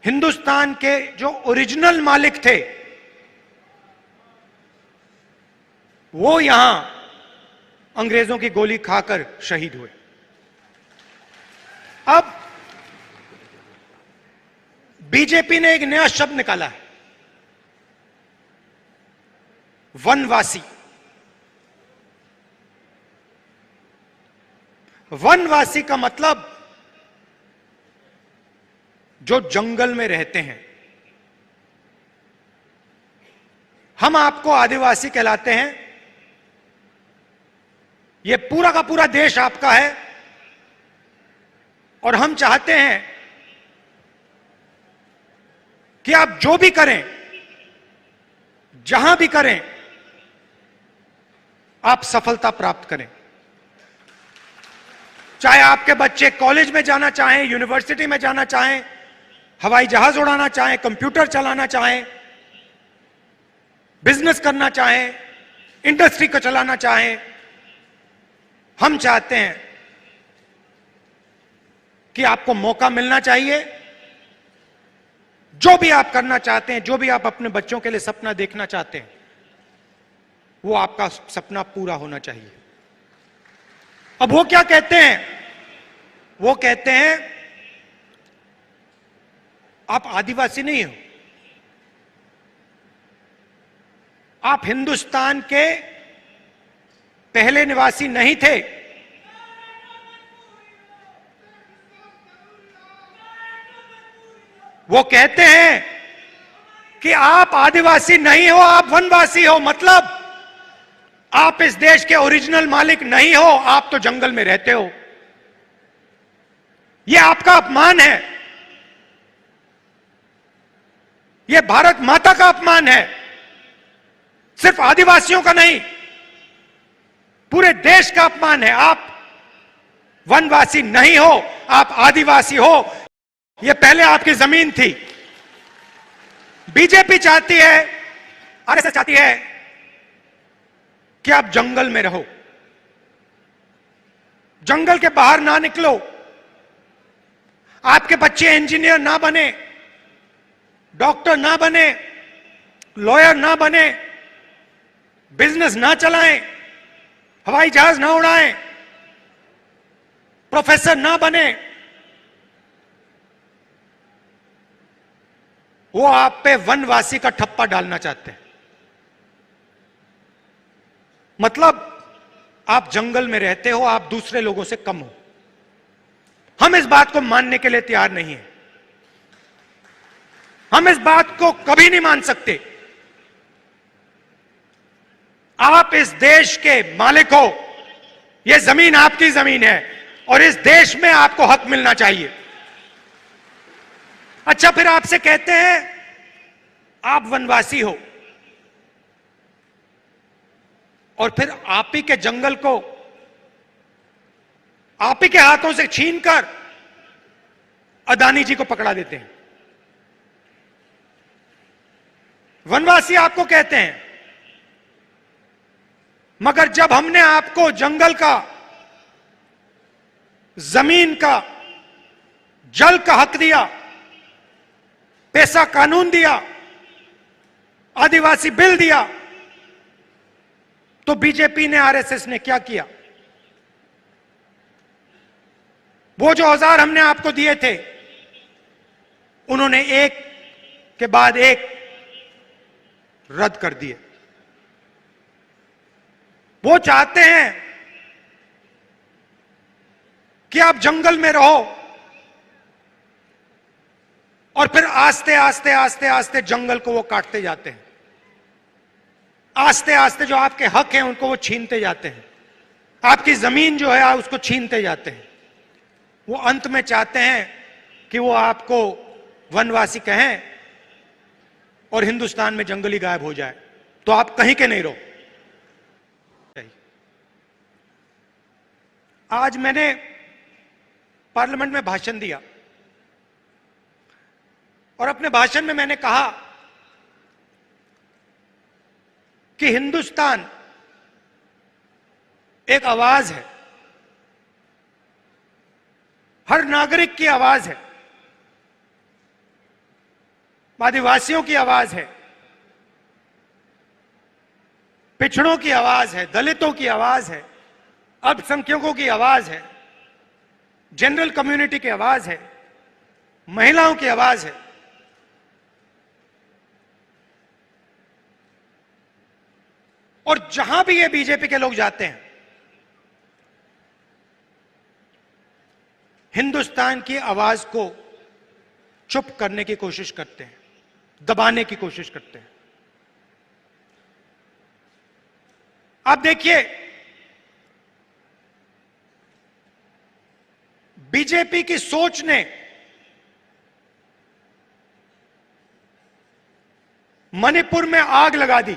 हिंदुस्तान के जो ओरिजिनल मालिक थे वो यहां अंग्रेजों की गोली खाकर शहीद हुए। अब बीजेपी ने एक नया शब्द निकाला है, वनवासी। वनवासी का मतलब जो जंगल में रहते हैं। हम आपको आदिवासी कहलाते हैं, यह पूरा का पूरा देश आपका है और हम चाहते हैं कि आप जो भी करें, जहां भी करें, आप सफलता प्राप्त करें। चाहे आपके बच्चे कॉलेज में जाना चाहें, यूनिवर्सिटी में जाना चाहें, हवाई जहाज उड़ाना चाहें, कंप्यूटर चलाना चाहें, बिजनेस करना चाहें, इंडस्ट्री को चलाना चाहें, हम चाहते हैं कि आपको मौका मिलना चाहिए। जो भी आप करना चाहते हैं, जो भी आप अपने बच्चों के लिए सपना देखना चाहते हैं, वो आपका सपना पूरा होना चाहिए। अब वो क्या कहते हैं? वो कहते हैं आप आदिवासी नहीं हो, आप हिंदुस्तान के पहले निवासी नहीं थे। वो कहते हैं कि आप आदिवासी नहीं हो, आप वनवासी हो। मतलब आप इस देश के ओरिजिनल मालिक नहीं हो, आप तो जंगल में रहते हो। यह आपका अपमान है, यह भारत माता का अपमान है। सिर्फ आदिवासियों का नहीं, पूरे देश का अपमान है। आप वनवासी नहीं हो, आप आदिवासी हो। यह पहले आपकी जमीन थी। बीजेपी चाहती है, आरएसएस चाहती है कि आप जंगल में रहो, जंगल के बाहर ना निकलो। आपके बच्चे इंजीनियर ना बने, डॉक्टर ना बने, लॉयर ना बने, बिजनेस ना चलाएं, हवाई जहाज ना उड़ाएं, प्रोफेसर ना बने। वो आप पे वनवासी का ठप्पा डालना चाहते हैं। मतलब आप जंगल में रहते हो, आप दूसरे लोगों से कम हो। हम इस बात को मानने के लिए तैयार नहीं है। हम इस बात को कभी नहीं मान सकते। आप इस देश के मालिक हो, यह जमीन आपकी जमीन है और इस देश में आपको हक मिलना चाहिए। अच्छा, फिर आपसे कहते हैं आप वनवासी हो और फिर आप ही के जंगल को आप ही के हाथों से छीनकर अदानी जी को पकड़ा देते हैं। वनवासी आपको कहते हैं, मगर जब हमने आपको जंगल का, जमीन का, जल का हक दिया, पैसा कानून दिया, आदिवासी बिल दिया, तो बीजेपी ने, आरएसएस ने क्या किया? वो जो औजार हमने आपको दिए थे, उन्होंने एक के बाद एक रद्द कर दिए। वो चाहते हैं कि आप जंगल में रहो और फिर आस्ते आस्ते आस्ते आस्ते जंगल को वो काटते जाते हैं। आस्ते आस्ते जो आपके हक हैं उनको वो छीनते जाते हैं। आपकी जमीन जो है उसको छीनते जाते हैं। वो अंत में चाहते हैं कि वो आपको वनवासी कहें और हिंदुस्तान में जंगली गायब हो जाए, तो आप कहीं के नहीं रहो। आज मैंने पार्लियामेंट में भाषण दिया और अपने भाषण में मैंने कहा कि हिंदुस्तान एक आवाज है, हर नागरिक की आवाज है। आदिवासियों की आवाज है, पिछड़ों की आवाज है, दलितों की आवाज है, अल्पसंख्यकों की आवाज है, जनरल कम्युनिटी की आवाज है, महिलाओं की आवाज है। और जहां भी ये बीजेपी के लोग जाते हैं, हिंदुस्तान की आवाज को चुप करने की कोशिश करते हैं, दबाने की कोशिश करते हैं। आप देखिए, बीजेपी की सोच ने मणिपुर में आग लगा दी।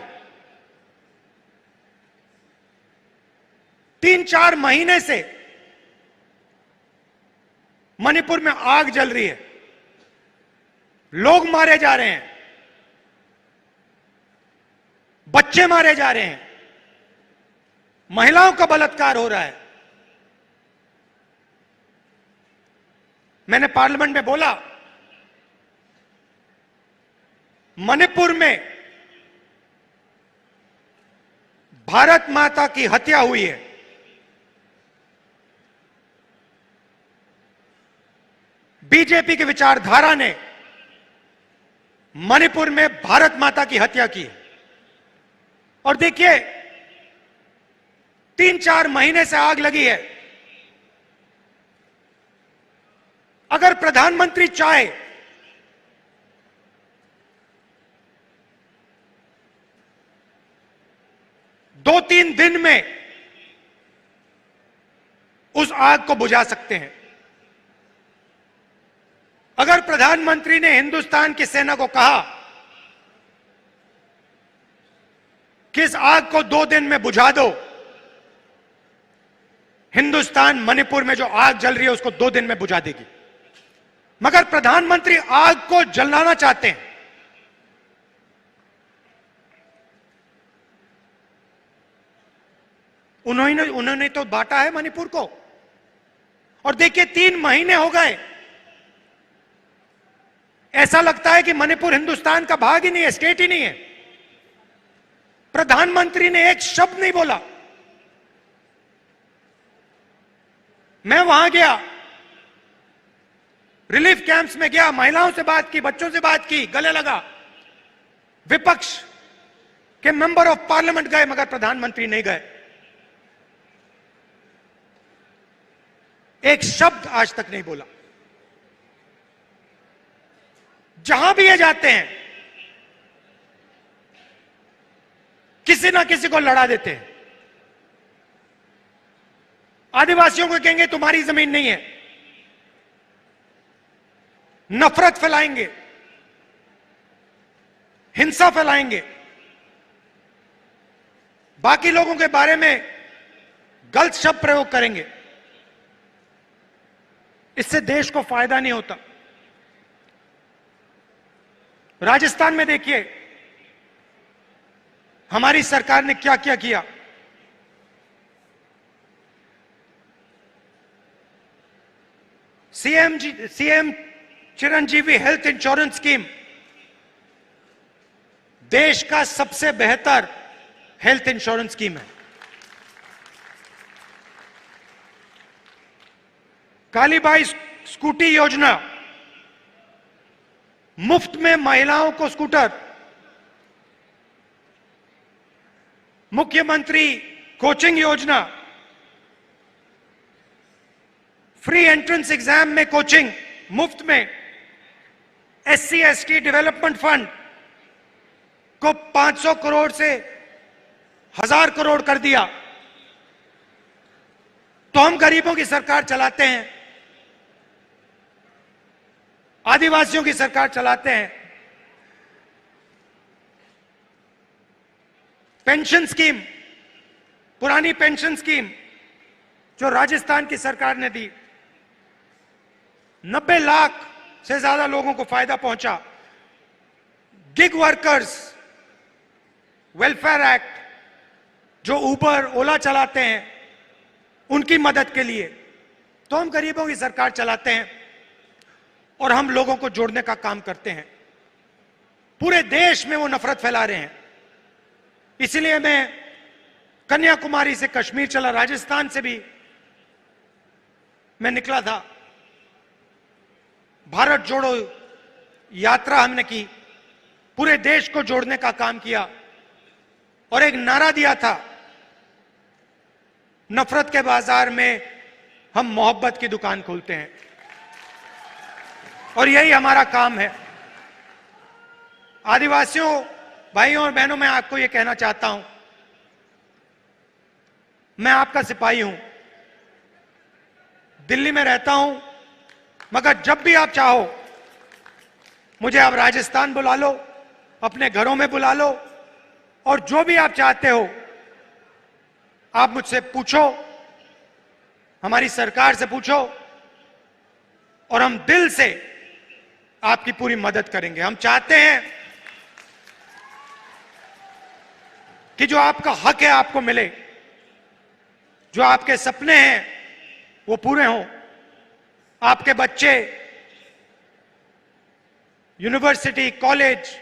3-4 महीने से मणिपुर में आग जल रही है, लोग मारे जा रहे हैं, बच्चे मारे जा रहे हैं, महिलाओं का बलात्कार हो रहा है। मैंने पार्लियामेंट में बोला, मणिपुर में भारत माता की हत्या हुई है। बीजेपी की विचारधारा ने मणिपुर में भारत माता की हत्या की है। और देखिए, 3-4 महीने से आग लगी है। अगर प्रधानमंत्री चाहे दो 3 दिन में उस आग को बुझा सकते हैं। अगर प्रधानमंत्री ने हिंदुस्तान की सेना को कहा कि इस आग को 2 दिन में बुझा दो, हिंदुस्तान मणिपुर में जो आग जल रही है उसको 2 दिन में बुझा देगी। मगर प्रधानमंत्री आग को जलाना चाहते हैं। उन्होंने तो बांटा है मणिपुर को। और देखिए, 3 महीने हो गए, ऐसा लगता है कि मणिपुर हिंदुस्तान का भाग ही नहीं है, स्टेट ही नहीं है। प्रधानमंत्री ने एक शब्द नहीं बोला। मैं वहां गया, रिलीफ कैंप्स में गया, महिलाओं से बात की, बच्चों से बात की, गले लगा। विपक्ष के मेंबर ऑफ पार्लियामेंट गए, मगर प्रधानमंत्री नहीं गए। एक शब्द आज तक नहीं बोला। जहां भी ये जाते हैं, किसी ना किसी को लड़ा देते हैं। आदिवासियों को कहेंगे तुम्हारी जमीन नहीं है, नफरत फैलाएंगे, हिंसा फैलाएंगे, बाकी लोगों के बारे में गलत शब्द प्रयोग करेंगे। इससे देश को फायदा नहीं होता। राजस्थान में देखिए, हमारी सरकार ने क्या क्या किया। CM Chiranjeevi health insurance scheme देश का सबसे बेहतर हेल्थ इंश्योरेंस स्कीम है। कालीबाई स्कूटी योजना, मुफ्त में महिलाओं को स्कूटर। मुख्यमंत्री कोचिंग योजना, फ्री एंट्रेंस एग्जाम में कोचिंग मुफ्त में। एससी एसटी डेवलपमेंट फंड को 500 करोड़ से 1000 करोड़ कर दिया। तो हम गरीबों की सरकार चलाते हैं, आदिवासियों की सरकार चलाते हैं। पेंशन स्कीम, पुरानी पेंशन स्कीम जो राजस्थान की सरकार ने दी, 90 लाख से ज्यादा लोगों को फायदा पहुंचा। गिग वर्कर्स वेलफेयर एक्ट, जो उबर ओला चलाते हैं, उनकी मदद के लिए। तो हम गरीबों की सरकार चलाते हैं और हम लोगों को जोड़ने का काम करते हैं। पूरे देश में वो नफरत फैला रहे हैं। इसलिए मैं कन्याकुमारी से कश्मीर चला, राजस्थान से भी मैं निकला था। भारत जोड़ो यात्रा हमने की, पूरे देश को जोड़ने का काम किया और एक नारा दिया था, नफरत के बाजार में हम मोहब्बत की दुकान खोलते हैं। और यही हमारा काम है। आदिवासियों भाइयों और बहनों, मैं आपको यह कहना चाहता हूं, मैं आपका सिपाही हूं, दिल्ली में रहता हूं, मगर जब भी आप चाहो मुझे आप राजस्थान बुला लो, अपने घरों में बुला लो, और जो भी आप चाहते हो आप मुझसे पूछो, हमारी सरकार से पूछो, और हम दिल से आपकी पूरी मदद करेंगे। हम चाहते हैं कि जो आपका हक है आपको मिले, जो आपके सपने हैं वो पूरे हों, आपके बच्चे यूनिवर्सिटी, कॉलेज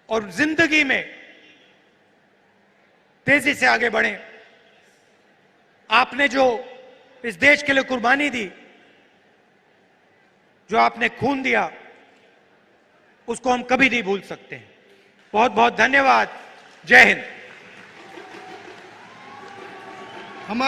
और जिंदगी में तेजी से आगे बढ़ें। आपने जो इस देश के लिए कुर्बानी दी, जो आपने खून दिया, उसको हम कभी नहीं भूल सकते हैं। बहुत बहुत धन्यवाद। जय हिंद। हमारे